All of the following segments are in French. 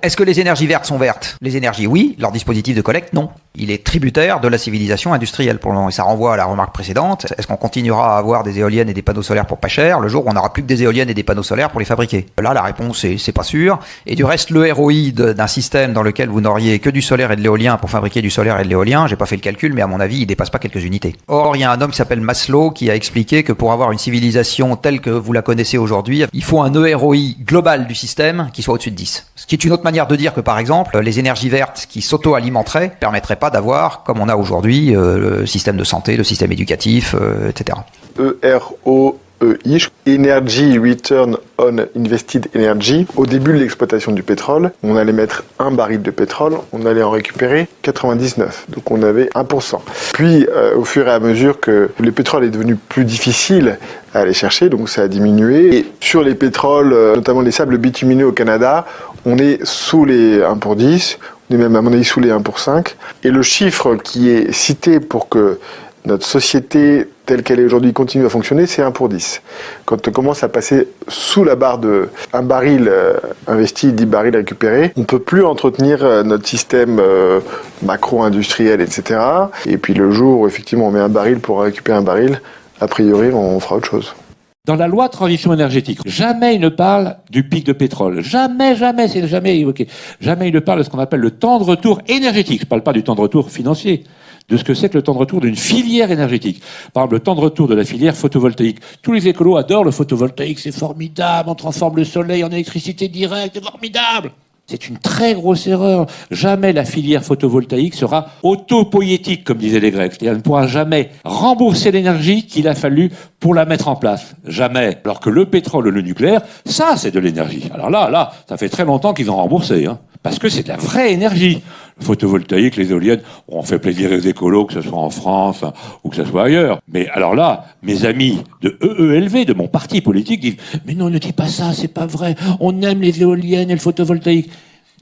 Est-ce que les énergies vertes sont vertes? Les énergies, oui. Leur dispositif de collecte, non. Il est tributaire de la civilisation industrielle pour le moment. Et ça renvoie à la remarque précédente. Est-ce qu'on continuera à avoir des éoliennes et des panneaux solaires pour pas cher le jour où on n'aura plus que des éoliennes et des panneaux solaires pour les fabriquer? Là, la réponse c'est pas sûr. Et du reste, le ROI d'un système dans lequel vous n'auriez que du solaire et de l'éolien pour fabriquer du solaire et de l'éolien, j'ai pas fait le calcul, mais à mon avis, il dépasse pas quelques unités. Or, il y a un homme qui s'appelle Maslow qui a expliqué que pour avoir une civilisation telle que vous la connaissez aujourd'hui, il faut un EROI global du système qui soit au-dessus de 10. Ce qui est une autre manière de dire que, par exemple, les énergies vertes qui s'auto-alimenteraient permettraient pas d'avoir, comme on a aujourd'hui, le système de santé, le système éducatif, etc. EROI, Energy Return on Invested Energy. Au début de l'exploitation du pétrole, on allait mettre un baril de pétrole, on allait en récupérer 99. Donc on avait 1%. Puis, au fur et à mesure que le pétrole est devenu plus difficile à aller chercher, donc ça a diminué. Et sur les pétroles, notamment les sables bitumineux au Canada, on est sous les 1 pour 10, on est même à mon avis sous les 1 pour 5. Et le chiffre qui est cité pour que notre société telle qu'elle est aujourd'hui continue à fonctionner, c'est 1 pour 10. Quand on commence à passer sous la barre de un baril investi, 10 barils récupérés, on ne peut plus entretenir notre système macro-industriel, etc. Et puis le jour où effectivement on met un baril pour récupérer un baril, a priori on fera autre chose. Dans la loi de transition énergétique, jamais il ne parle du pic de pétrole. Jamais, c'est jamais évoqué. Jamais il ne parle de ce qu'on appelle le temps de retour énergétique. Je ne parle pas du temps de retour financier, de ce que c'est que le temps de retour d'une filière énergétique. Par exemple, le temps de retour de la filière photovoltaïque. Tous les écolos adorent le photovoltaïque, c'est formidable, on transforme le soleil en électricité directe, c'est formidable. C'est une très grosse erreur. Jamais la filière photovoltaïque sera autopoïétique, comme disaient les Grecs. C'est-à-dire, elle ne pourra jamais rembourser l'énergie qu'il a fallu pour la mettre en place. Jamais. Alors que le pétrole, le nucléaire, ça, c'est de l'énergie. Alors là, ça fait très longtemps qu'ils ont remboursé, hein. Parce que c'est de la vraie énergie. Le photovoltaïque, les éoliennes, on fait plaisir aux écolos, que ce soit en France ou que ce soit ailleurs. Mais alors là, mes amis de EELV, de mon parti politique, disent « Mais non, ne dis pas ça, c'est pas vrai. On aime les éoliennes et le photovoltaïque. »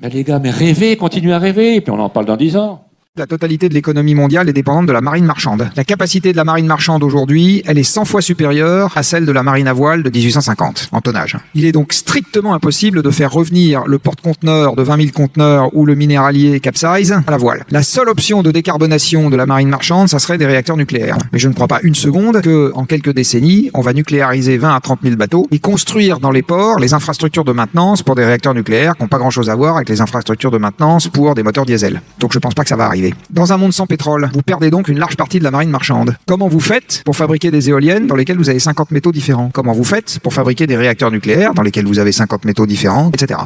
Mais les gars, mais rêvez, continuez à rêver, et puis on en parle dans 10 ans. La totalité de l'économie mondiale est dépendante de la marine marchande. La capacité de la marine marchande aujourd'hui, elle est 100 fois supérieure à celle de la marine à voile de 1850 en tonnage. Il est donc strictement impossible de faire revenir le porte-conteneur de 20 000 conteneurs ou le minéralier capsize à la voile. La seule option de décarbonation de la marine marchande, ça serait des réacteurs nucléaires. Mais je ne crois pas une seconde que, en quelques décennies, on va nucléariser 20 à 30 000 bateaux et construire dans les ports les infrastructures de maintenance pour des réacteurs nucléaires qui n'ont pas grand-chose à voir avec les infrastructures de maintenance pour des moteurs diesel. Donc je pense pas que ça va arriver. Dans un monde sans pétrole, vous perdez donc une large partie de la marine marchande. Comment vous faites pour fabriquer des éoliennes dans lesquelles vous avez 50 métaux différents? Comment vous faites pour fabriquer des réacteurs nucléaires dans lesquels vous avez 50 métaux différents, etc.